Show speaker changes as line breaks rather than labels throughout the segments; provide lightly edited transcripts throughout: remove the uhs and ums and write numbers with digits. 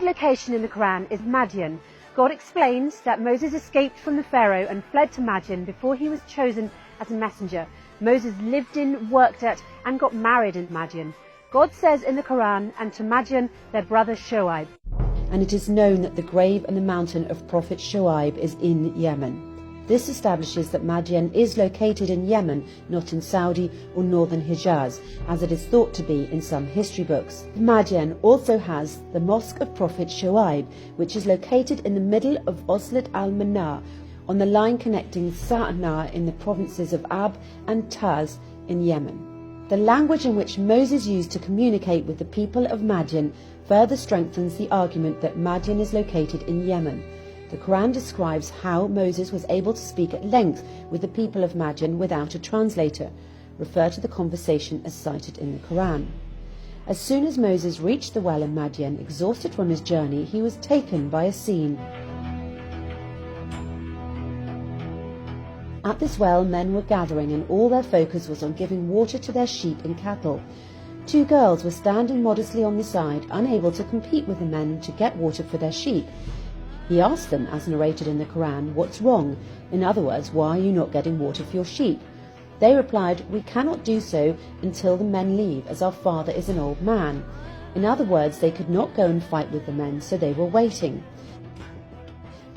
location in the Quran is Madian. God explains that Moses escaped from the Pharaoh and fled to Madian before he was chosen as a messenger. Moses lived in, worked at, and got married in Madian. God says in the Quran, and to Madian their brother Shoaib.
And it is known that the grave and the mountain of Prophet Shoaib is in Yemen. This establishes that Madian is located in Yemen, not in Saudi or northern Hijaz, as it is thought to be in some history books. Madian also has the Mosque of Prophet Shoaib, which is located in the middle of Oslat al-Manar, on the line connecting Sa'na in the provinces of Ab and Taz in Yemen. The language in which Moses used to communicate with the people of Madian further strengthens the argument that Madian is located in Yemen. The Quran describes how Moses was able to speak at length with the people of Madian without a translator. Refer to the conversation as cited in the Quran. As soon as Moses reached the well in Madian, exhausted from his journey, he was taken by a scene. At this well, men were gathering, and all their focus was on giving water to their sheep and cattle. Two girls were standing modestly on the side, unable to compete with the men to get water for their sheep. He asked them, as narrated in the Quran, "What's wrong?" In other words, why are you not getting water for your sheep? They replied, "We cannot do so until the men leave, as our father is an old man." In other words, they could not go and fight with the men, so they were waiting.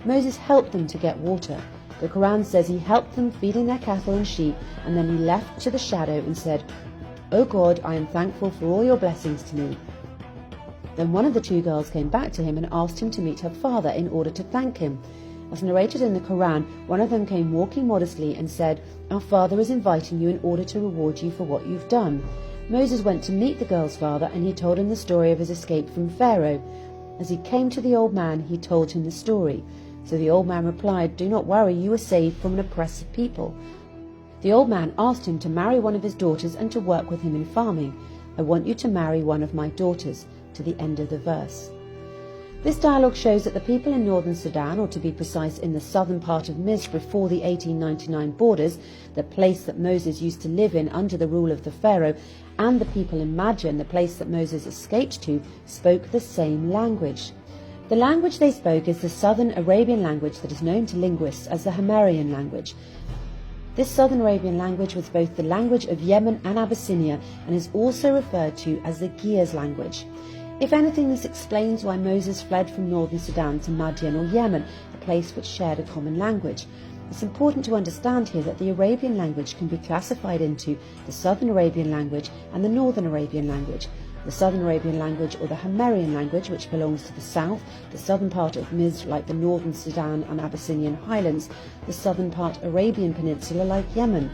Moses helped them to get water. The Quran says he helped them feeding their cattle and sheep, and then he left to the shadow and said, "O God, I am thankful for all your blessings to me." Then one of the two girls came back to him and asked him to meet her father in order to thank him. As narrated in the Quran, one of them came walking modestly and said, "Our father is inviting you in order to reward you for what you've done." Moses went to meet the girl's father, and he told him the story of his escape from Pharaoh. As he came to the old man, he told him the story. So the old man replied, "Do not worry, you are saved from an oppressive people." The old man asked him to marry one of his daughters and to work with him in farming. "I want you to marry one of my daughters," to the end of the verse. This dialogue shows that the people in northern Sudan, or to be precise in the southern part of Misr before the 1899 borders, the place that Moses used to live in under the rule of the Pharaoh, and the people in Madian, the place that Moses escaped to, spoke the same language. The language they spoke is the southern Arabian language that is known to linguists as the Hammerian language. This southern Arabian language was both the language of Yemen and Abyssinia, and is also referred to as the Ge'ez language. If anything, this explains why Moses fled from northern Sudan to Madian or Yemen, a place which shared a common language. It's important to understand here that the Arabian language can be classified into the southern Arabian language and the northern Arabian language. The southern Arabian language, or the Hammerian language, which belongs to the south, the southern part of Misr like the northern Sudan and Abyssinian highlands, the southern part Arabian peninsula like Yemen,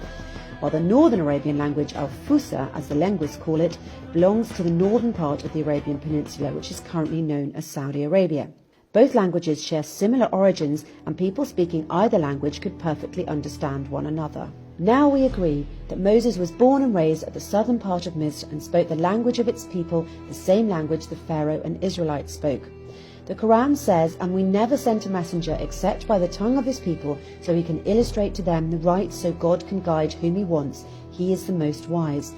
while the northern Arabian language, al-Fusa, as the linguists call it, belongs to the northern part of the Arabian Peninsula, which is currently known as Saudi Arabia. Both languages share similar origins, and people speaking either language could perfectly understand one another. Now we agree that Moses was born and raised at the southern part of Misr and spoke the language of its people, the same language the Pharaoh and Israelites spoke. The Quran says, "And we never sent a messenger except by the tongue of his people, so he can illustrate to them the right, so God can guide whom he wants. He is the most wise."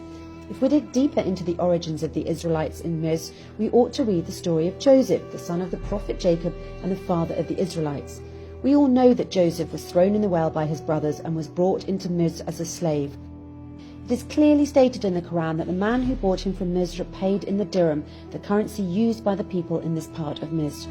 If we dig deeper into the origins of the Israelites in Misr, we ought to read the story of Joseph, the son of the prophet Jacob and the father of the Israelites. We all know that Joseph was thrown in the well by his brothers and was brought into Misr as a slave. It is clearly stated in the Quran that the man who bought him from Misr paid in the dirham, the currency used by the people in this part of Misr.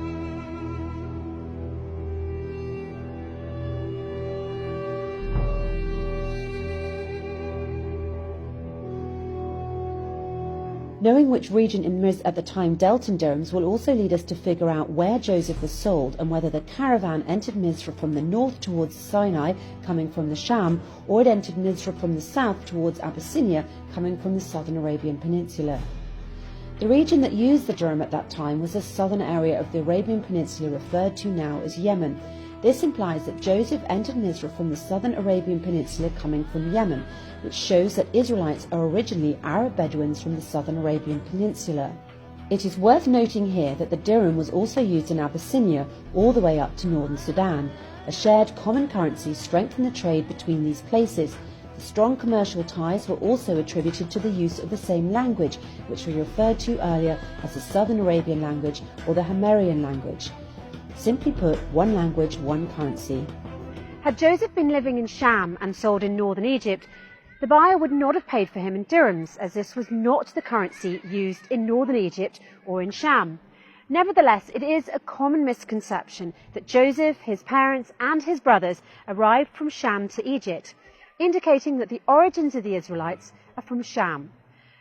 Knowing which region in Misr at the time dealt in dirhams will also lead us to figure out where Joseph was sold and whether the caravan entered Misr from the north towards Sinai, coming from the Sham, or it entered Misr from the south towards Abyssinia, coming from the southern Arabian Peninsula. The region that used the dirham at that time was the southern area of the Arabian Peninsula referred to now as Yemen. This implies that Joseph entered Misr from the southern Arabian Peninsula coming from Yemen, which shows that Israelites are originally Arab Bedouins from the southern Arabian Peninsula. It is worth noting here that the dirham was also used in Abyssinia all the way up to northern Sudan. A shared common currency strengthened the trade between these places. The strong commercial ties were also attributed to the use of the same language, which we referred to earlier as the Southern Arabian language or the Hammerian language. Simply put, one language, one currency.
Had Joseph been living in Sham and sold in northern Egypt, the buyer would not have paid for him in dirhams, as this was not the currency used in northern Egypt or in Sham. Nevertheless, it is a common misconception that Joseph, his parents and his brothers arrived from Sham to Egypt, indicating that the origins of the Israelites are from Sham.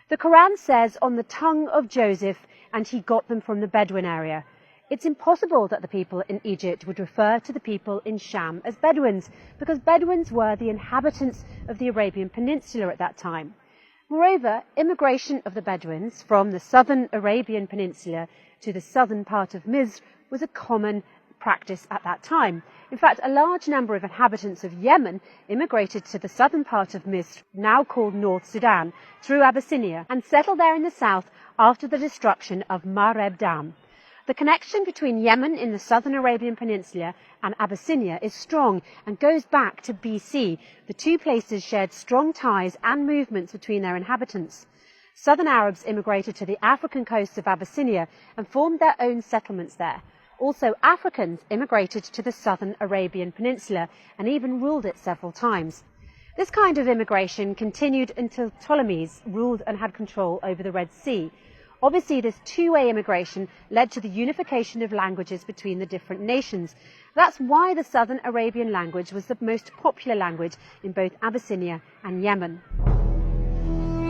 The Quran says on the tongue of Joseph, and he got them from the Bedouin area. It's impossible that the people in Egypt would refer to the people in Sham as Bedouins, because Bedouins were the inhabitants of the Arabian Peninsula at that time. Moreover, immigration of the Bedouins from the southern Arabian Peninsula to the southern part of Misr was a common practice at that time. In fact, a large number of inhabitants of Yemen immigrated to the southern part of Misr, now called North Sudan, through Abyssinia, and settled there in the south after the destruction of Mareb Dam. The connection between Yemen in the southern Arabian Peninsula and Abyssinia is strong and goes back to BC. The two places shared strong ties and movements between their inhabitants. Southern Arabs immigrated to the African coasts of Abyssinia and formed their own settlements there. Also, Africans immigrated to the southern Arabian Peninsula and even ruled it several times. This kind of immigration continued until Ptolemies ruled and had control over the Red Sea. Obviously, this two-way immigration led to the unification of languages between the different nations. That's why the Southern Arabian language was the most popular language in both Abyssinia and Yemen.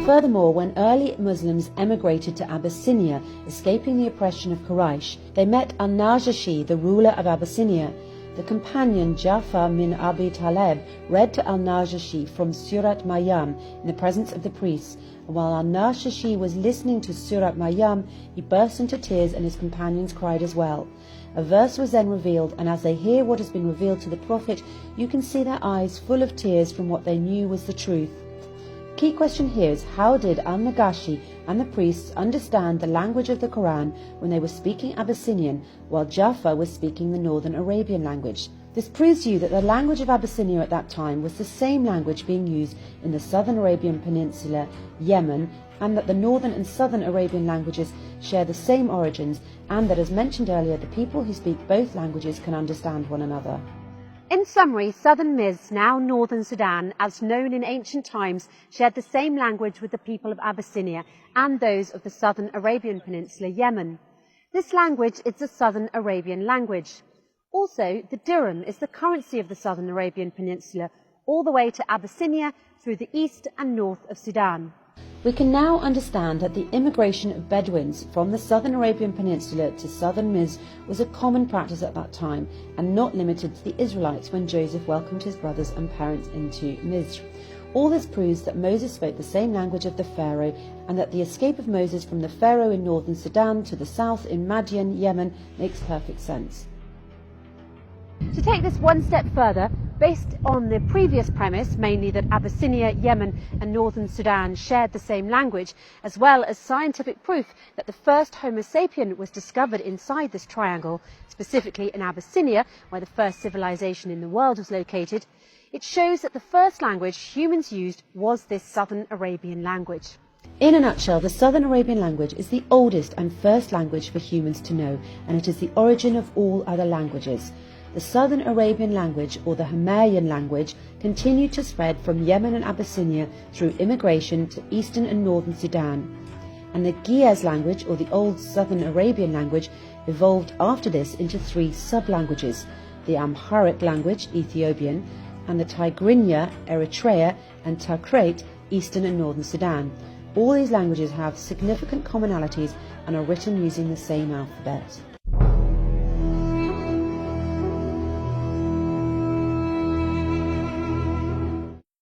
Furthermore, when early Muslims emigrated to Abyssinia, escaping the oppression of Quraysh, they met al-Najashi, the ruler of Abyssinia. The companion Ja'far min Abi Talib read to al-Najashi from Surat Maryam in the presence of the priests, and while al-Najashi was listening to Surat Maryam, he burst into tears and his companions cried as well. A verse was then revealed, and as they hear what has been revealed to the Prophet, you can see their eyes full of tears from what they knew was the truth. Key question here is, how did al-Najashi and the priests understand the language of the Quran when they were speaking Abyssinian while Ja'far was speaking the Northern Arabian language? This proves to you that the language of Abyssinia at that time was the same language being used in the Southern Arabian Peninsula, Yemen, and that the Northern and Southern Arabian languages share the same origins, and that, as mentioned earlier, the people who speak both languages can understand one another.
In summary, southern Misr, now northern Sudan, as known in ancient times, shared the same language with the people of Abyssinia and those of the southern Arabian Peninsula, Yemen. This language is the Southern Arabian language. Also, the dirham is the currency of the Southern Arabian Peninsula, all the way to Abyssinia through the east and north of Sudan.
We can now understand that the immigration of Bedouins from the Southern Arabian Peninsula to southern Misr was a common practice at that time and not limited to the Israelites when Joseph welcomed his brothers and parents into Misr. All this proves that Moses spoke the same language of the Pharaoh, and that the escape of Moses from the Pharaoh in northern Sudan to the south in Madian, Yemen, makes perfect sense.
To take this one step further, based on the previous premise, mainly that Abyssinia, Yemen and northern Sudan shared the same language, as well as scientific proof that the first Homo sapien was discovered inside this triangle, specifically in Abyssinia, where the first civilization in the world was located, it shows that the first language humans used was this Southern Arabian language.
In a nutshell, the Southern Arabian language is the oldest and first language for humans to know, and it is the origin of all other languages. The Southern Arabian language, or the Hammerian language, continued to spread from Yemen and Abyssinia through immigration to eastern and northern Sudan. And the Ge'ez language, or the Old Southern Arabian language, evolved after this into three sub-languages: the Amharic language, Ethiopian, and the Tigrinya, Eritrea, and Takrate, eastern and northern Sudan. All these languages have significant commonalities and are written using the same alphabet.